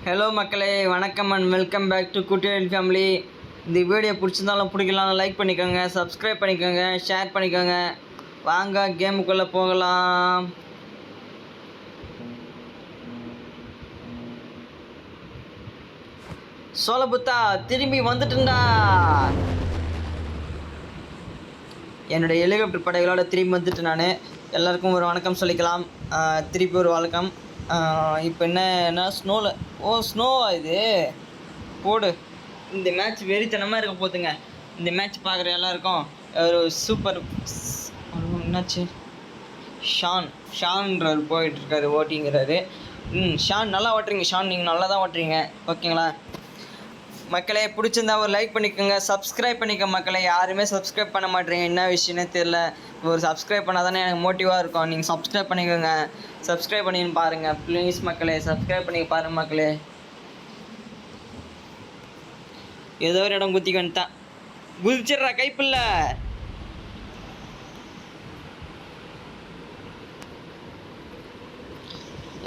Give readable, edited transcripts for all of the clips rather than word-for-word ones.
Hello மக்களே, வணக்கம் and welcome back to Kuttiyal family. இந்த வீடியோ பிடிச்சிருந்தாலும் பிடிக்கலாம், லைக் பண்ணிக்கோங்க, சப்ஸ்கிரைப் பண்ணிக்கோங்க, ஷேர் பண்ணிக்கோங்க. வாங்க கேமுக்குள்ளே போகலாம். சோழபுத்தா திரும்பி வந்துட்டுண்டா. என்னுடைய ஹெலிகாப்டர் படைகளோட திரும்பி வந்துட்டு நான் எல்லாருக்கும் ஒரு வணக்கம் சொல்லிக்கலாம். திருப்பி ஒரு வணக்கம். இப்போ என்ன ஸ்னோவில் ஸ்னோவா இது போடு. இந்த மேட்ச் வெறித்தனமாக இருக்க போதுங்க. இந்த மேட்ச் பார்க்குற எல்லாருக்கும் ஒரு சூப்பர். என்னாச்சு? ஷான்றவர் போயிட்டுருக்காரு, ஓட்டிங்கிறாரு. ஷான் நல்லா ஓட்டுறீங்க. ஷான் நீங்கள் நல்லா தான் ஓட்டுறீங்க, ஓகேங்களா? மக்களே பிடிச்சிருந்தா ஒரு லைக் பண்ணிக்கோங்க, சப்ஸ்கிரைப் பண்ணிக்க. மக்களே யாருமே சப்ஸ்கிரைப் பண்ண மாட்டேறீங்க, என்ன விஷயம்னே தெரில. ஒரு சப்ஸ்கிரைப் பண்ணால் தானே எனக்கு மோட்டிவாக இருக்கும். நீங்கள் சப்ஸ்கிரைப் பண்ணிக்கோங்க, சப்ஸ்கிரைப் பண்ணின்னு பாருங்கள் ப்ளீஸ் மக்களே. சப்ஸ்கிரைப் பண்ணி பாருங்கள் மக்களே. ஏதோ ஒரு இடம் குத்திக்கு வந்துட்டான். குதிச்சிட்றா கைப்பில்ல.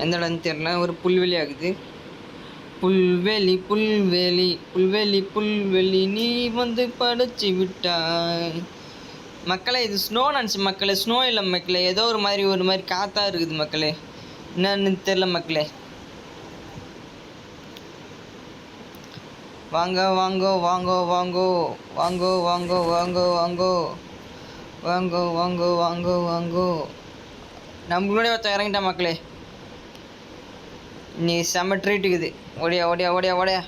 எந்த இடம்னு தெரில, ஒரு புல்வெளி ஆகுது. புல்வெளி புல்வெளி புல்வெளி புல்வெளி நீ வந்து படைச்சி விட்டாய். மக்களே இது ஸ்னோ நினச்சி மக்களே, ஸ்னோ இல்லை மக்களே, ஏதோ ஒரு மாதிரி காற்றா இருக்குது மக்களே, என்னன்னு தெரில மக்களே. வாங்கோ வாங்கோ வாங்கோ வாங்கோ வாங்கோ வாங்கோ வாங்கோ வாங்கோ வாங்கோ வாங்கோ வாங்கோ வாங்கோ. நம்மளோட ஒருத்தர் இறங்கிட்டா மக்களே. நீ செம்ம ட்ரீட் இருக்குது. ஓடியா ஓடியா ஓடியா ஓடியா.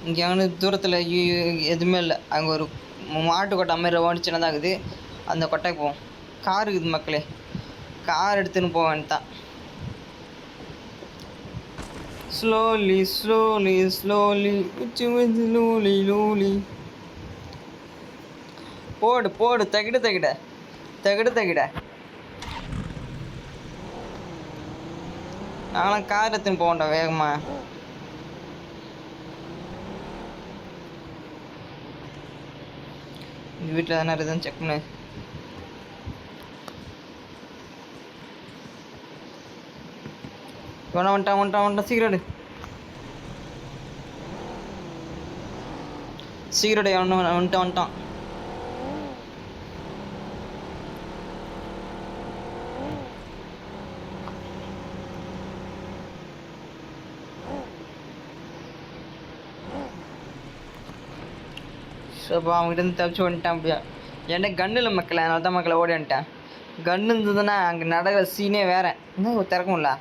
இங்கே அங்கே தூரத்தில் எதுவுமே இல்லை. அங்கே ஒரு மாட்டு கொட்டை மாதிரி ஓடிச்சுன்னா தான் இருக்குது. அந்த கொட்டைக்கு போவோம். கார் இருக்குது மக்களே, கார் எடுத்துன்னு போக வேண்டியதான். ஸ்லோலி ஸ்லோலி ஸ்லோலி லூலி லூலி. போடு போடு, தகிட தகிட தகிட தகிட. நாங்களாம் கார் எடுத்துன்னு போகண்டா வேகமா. இந்த வீட்டில் தானே இருக்குதுன்னு செக் பண்ணு. வந்துட்டான் சீக்கிரம் சீக்கிரம் வந்துட்டான். ஸோப்பா அவங்ககிட்ட இருந்து தப்பிச்சு வந்துட்டான். அப்படியா என்கிட்ட கன்று இல்லை மக்களை, அதனால தான் மக்களை ஓடி வந்துட்டேன். கன்று இருந்ததுன்னா அங்கே நடக்கிற சீனே வேறு. இன்னும் திறக்கும்ல.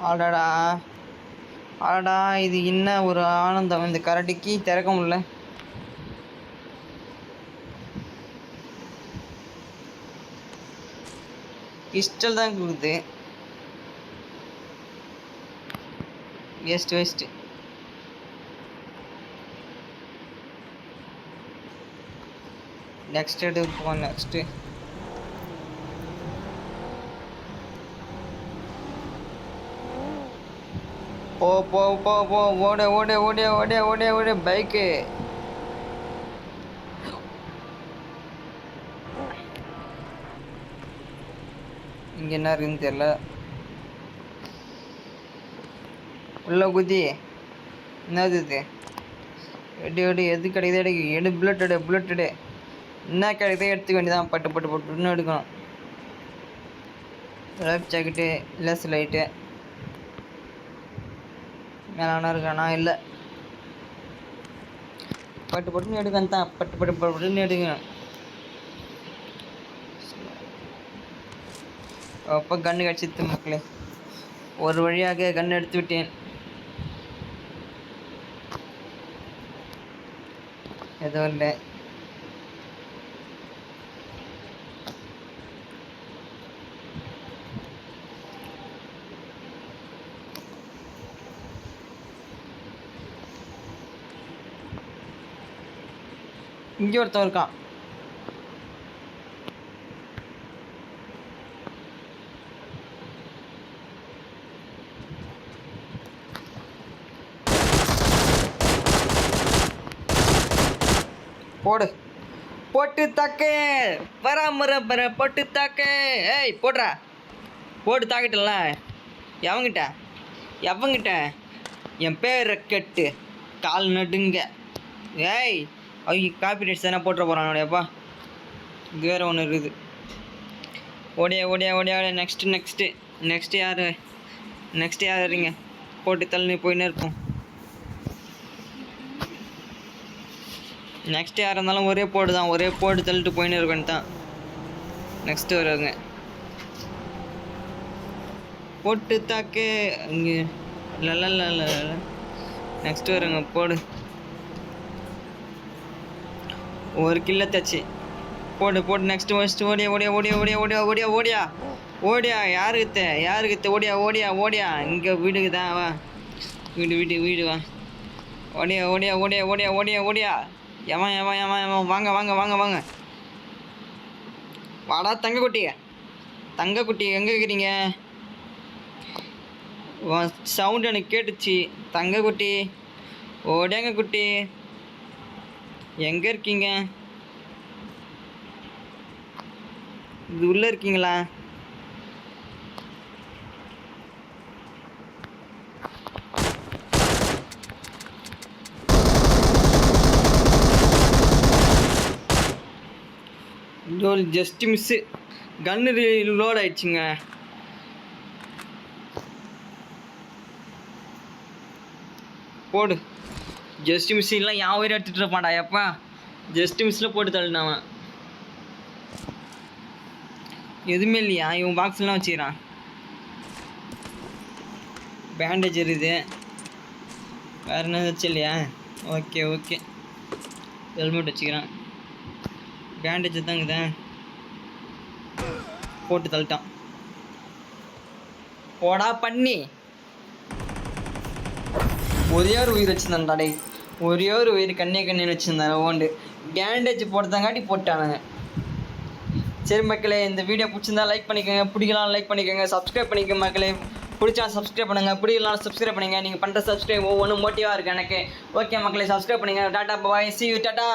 ஆடாடா ஆடாடா, இது என்ன ஒரு ஆனந்தம். இந்த கரடிக்கு திறக்க முடியல. கிறிஸ்டல் தான் கொடுக்குது. வேஸ்ட்டு. நெக்ஸ்ட் எடுப்போம். நெக்ஸ்ட்டு போ போ போ போ ஓட ஓட ஓட ஓட ஓட ஓட பைக்கு. இங்கே என்ன இருக்குன்னு தெரியல. உள்ள குதி. என்னது இது? எடு எது கிடைக்குது எடு. புல்லட் எடு. என்ன கிடைக்குதோ எடுத்துக்க வேண்டியதான். பட்டுன்னு எடுக்கணும். லைஃப் ஜாக்கெட்டு, லெஸ் லைட்டு மேலே இருக்கானா? இல்லை. பட்டுன்னு எடுக்கணும் தான். பட்டுன்னு எடுக்கணும். அப்போ கன்று கிடச்சித்து மக்களே. ஒரு வழியாக கன்று எடுத்து விட்டேன். எதுவும் இல்லை. இங்கே ஒருத்தன் இருக்கான். போடு போட்டு தாக்கு. பராமர போட்டு தாக்கு. ஏய் போடுறா. போட்டு தாக்கிட்டல எவங்கிட்ட எவங்கிட்ட என் பேரை கெட்டு கால் நடுங்க. ஏய் அவங்க காப்பி ரைட்ஸ் தானே போட்டுற போகிறானோடையப்பா. இது வேறு ஒன்று இருக்குது. ஓடியா ஓடியா ஓடியா ஓடியா. நெக்ஸ்ட்டு யார் இருங்க போட்டு தள்ளி போயின்னே இருப்போம். நெக்ஸ்ட் யாராக இருந்தாலும் ஒரே போட்டு தள்ளிட்டு போயின்னே இருக்கணும் தான். நெக்ஸ்ட்டு வருவாங்க போட்டு தாக்கு இங்கே இல்ல. நெக்ஸ்ட்டு வருங்க போடு. ஒரு கில்ல தச்சு போடு. நெக்ஸ்ட்டு ஓடியா. யாருக்கு ஓடியா. இங்கே வீடுக்கு தான் வா. வீடு வா. ஓடியா. எவன் வாங்க. வாடா தங்கக்குட்டி எங்கே இருக்கிறீங்க? சவுண்ட் எனக்கு கேட்டுச்சு. தங்கக்குட்டி ஓடியாங்க குட்டி, எங்கே இருக்கீங்க? இது உள்ளே இருக்கீங்களா? Just miss. கன்னு லோட் ஆயிடுச்சுங்க. போடு. ஜஸ்ட் மிஸ்ஸெலாம் என் உயிரை எடுத்துகிட்டு இருப்பான்டா எப்பா. ஜஸ்ட் மிஸ்ஸில் போட்டு தள்ளினாவன். எதுவுமே இல்லையா? இவன் பாக்ஸ்லாம் வச்சுக்கிறான். பேண்டேஜ் இருக்குது. வேறு என்ன வச்சு இல்லையா? ஓகே ஹெல்மெட் வச்சுக்கிறான். பேண்டேஜ் தாங்குதா போட்டு தள்ளிட்டான். போடா பண்ணி. ஒரே ஒரு உயிர் வச்சுருந்தான்டா. ஒரே ஒரு உயிர் கண்ணே வச்சுருந்தாங்க. ஓண்டு பேண்டேஜ் போட்டதாங்காட்டி போட்டானுங்க. சரி மக்களே, இந்த வீடியோ பிடிச்சிருந்தா லைக் பண்ணிக்கோங்க. பிடிக்கலாம் லைக் பண்ணிக்கோங்க. சப்ஸ்கிரைப் பண்ணிக்கோங்க மக்களே. பிடிச்சா சப்ஸ்கிரைப் பண்ணுங்கள். பிடிக்கலாம் சப்ஸ்கிரைப் பண்ணுங்கள். நீங்கள் பண்ணுற சப்ஸ்கிரைப் ஒவ்வொன்றும் மோட்டிவாக இருக்குது எனக்கு. ஓகே மக்களே, சப்ஸ்கிரைப் பண்ணுங்கள். Tata bye. See you. Tata.